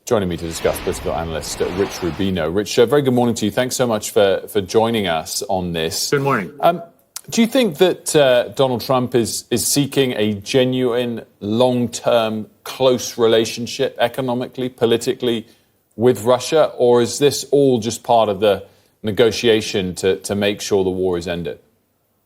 Joining me to discuss, political analyst Rich Rubino. Rich, very good morning to you. Thanks so much for joining us on this. Good morning. Do you think that Donald Trump is seeking a genuine, long-term, close relationship economically, politically with Russia? Or is this all just part of the negotiation to make sure the war is ended?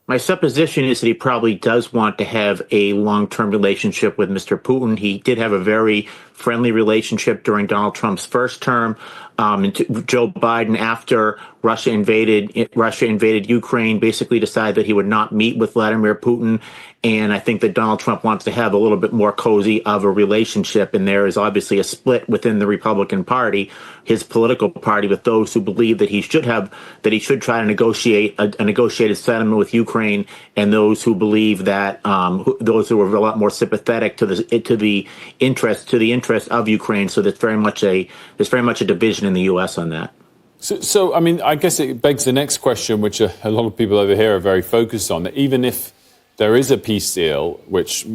My supposition is that he probably does want to have a long-term relationship with Mr. Putin. He did have a very friendly relationship during Donald Trump's first term. Joe Biden, after Russia invaded Ukraine, basically decided that he would not meet with Vladimir Putin. And I think that Donald Trump wants to have a little bit more cozy of a relationship. And there is obviously a split within the Republican Party, his political party, with those who believe that he should try to negotiate a negotiated settlement with Ukraine, and those who believe that those who are a lot more sympathetic to the interest of Ukraine. So there's very much a division in the U.S. on that. So I mean, I guess it begs the next question, which a lot of people over here are very focused on, that even if there is a peace deal, which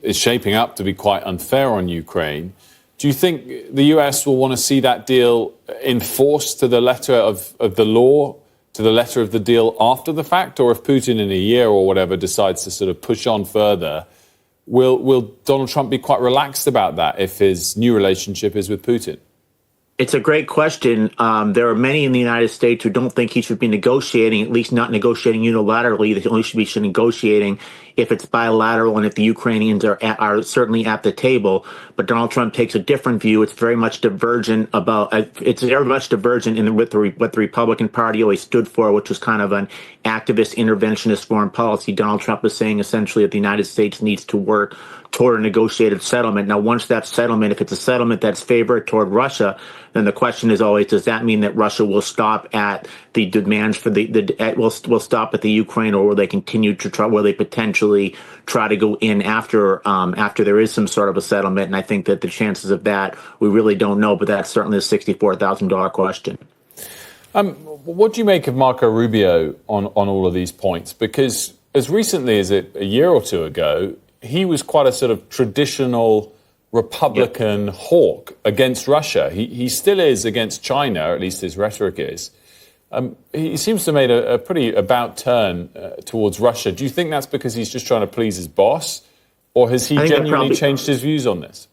is shaping up to be quite unfair on Ukraine, do you think the U.S. will want to see that deal enforced to the letter of the law, to the letter of the deal after the fact? Or if Putin in a year or whatever decides to sort of push on further, will Donald Trump be quite relaxed about that if his new relationship is with Putin? It's a great question. There are many in the United States who don't think he should be negotiating, at least not negotiating unilaterally. They only should be negotiating if it's bilateral and if the Ukrainians are certainly at the table. But Donald Trump takes a different view. It's very much divergent with what the Republican Party always stood for, which was kind of an activist, interventionist foreign policy. Donald Trump is saying essentially that the United States needs to work toward a negotiated settlement. Now, once that settlement, if it's a settlement that's favored toward Russia, then the question is always, does that mean that Russia will stop at the demands for will stop at the Ukraine, or will they continue to try? Will they potentially try to go in after there is some sort of a settlement? And I think that the chances of that, we really don't know, but that's certainly a $64,000 question. What do you make of Marco Rubio on all of these points? Because as recently as a year or two ago, he was quite a sort of traditional Republican hawk against Russia. He still is against China, or at least his rhetoric is. He seems to have made a pretty about turn towards Russia. Do you think that's because he's just trying to please his boss, or has he genuinely changed his views on this?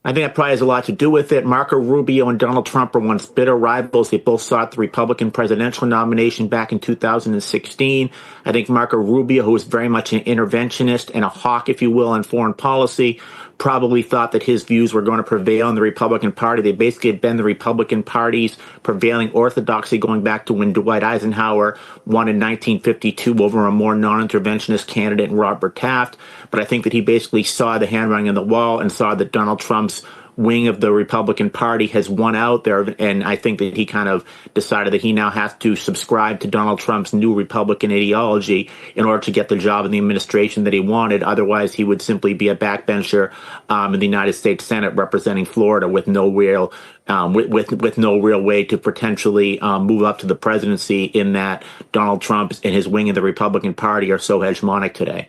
I think that probably has a lot to do with it. Marco Rubio and Donald Trump are once bitter rivals. They both sought the Republican presidential nomination back in 2016. I think Marco Rubio, who is very much an interventionist and a hawk, if you will, on foreign policy, probably thought that his views were going to prevail in the Republican Party. They basically had been the Republican Party's prevailing orthodoxy going back to when Dwight Eisenhower won in 1952 over a more non-interventionist candidate, Robert Taft. But I think that he basically saw the handwriting on the wall and saw that Donald Trump's wing of the Republican Party has won out there. And I think that he kind of decided that he now has to subscribe to Donald Trump's new Republican ideology in order to get the job in the administration that he wanted. Otherwise, he would simply be a backbencher in the United States Senate representing Florida with no real with no real way to potentially move up to the presidency, in that Donald Trump and his wing of the Republican Party are so hegemonic today.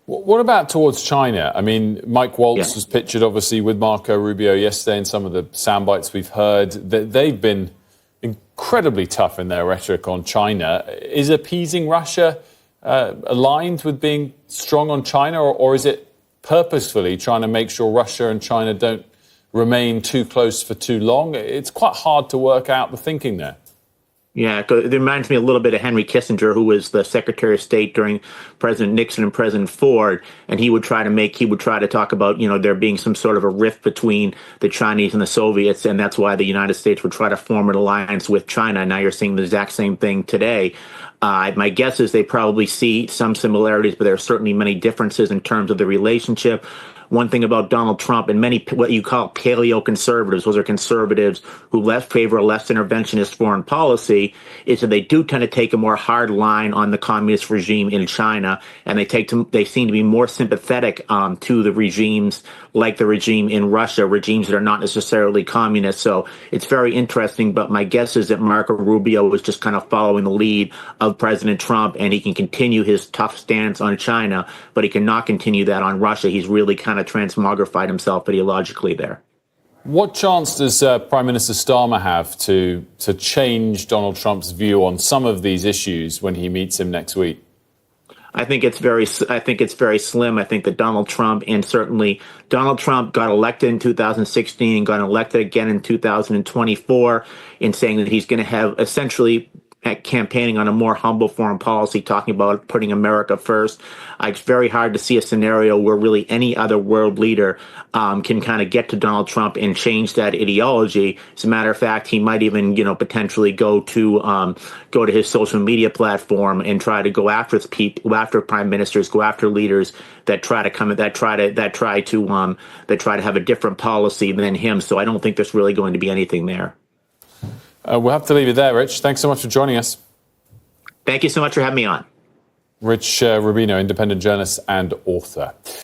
What about towards China? I mean, Mike Waltz was pictured, obviously, with Marco Rubio yesterday, and some of the sound bites we've heard. They've been incredibly tough in their rhetoric on China. Is appeasing Russia aligned with being strong on China, or is it purposefully trying to make sure Russia and China don't remain too close for too long? It's quite hard to work out the thinking there. Yeah, it reminds me a little bit of Henry Kissinger, who was the Secretary of State during President Nixon and President Ford, and he would try to talk about, there being some sort of a rift between the Chinese and the Soviets, and that's why the United States would try to form an alliance with China. Now you're seeing the exact same thing today. My guess is they probably see some similarities, but there are certainly many differences in terms of the relationship. One thing about Donald Trump and many what you call paleo-conservatives, those are conservatives who favor a less interventionist foreign policy, is that they do tend to take a more hard line on the communist regime in China, and they seem to be more sympathetic to the regimes like the regime in Russia, regimes that are not necessarily communist. So it's very interesting, but my guess is that Marco Rubio is just kind of following the lead of President Trump, and he can continue his tough stance on China, but he cannot continue that on Russia. He's really kind of transmogrified himself ideologically there. What chance does Prime Minister Starmer have to change Donald Trump's view on some of these issues when he meets him next week? I think it's very slim. I think that Donald Trump, and certainly Donald Trump, got elected in 2016, got elected again in 2024, in saying that he's going to have essentially campaigning on a more humble foreign policy, talking about putting America first. It's very hard to see a scenario where really any other world leader can kind of get to Donald Trump and change that ideology. As a matter of fact, he might even, potentially go to his social media platform and try to go after people, go after prime ministers, go after leaders that try to have a different policy than him. So I don't think there's really going to be anything there. We'll have to leave it there, Rich. Thanks so much for joining us. Thank you so much for having me on. Rich Rubino, independent journalist and author.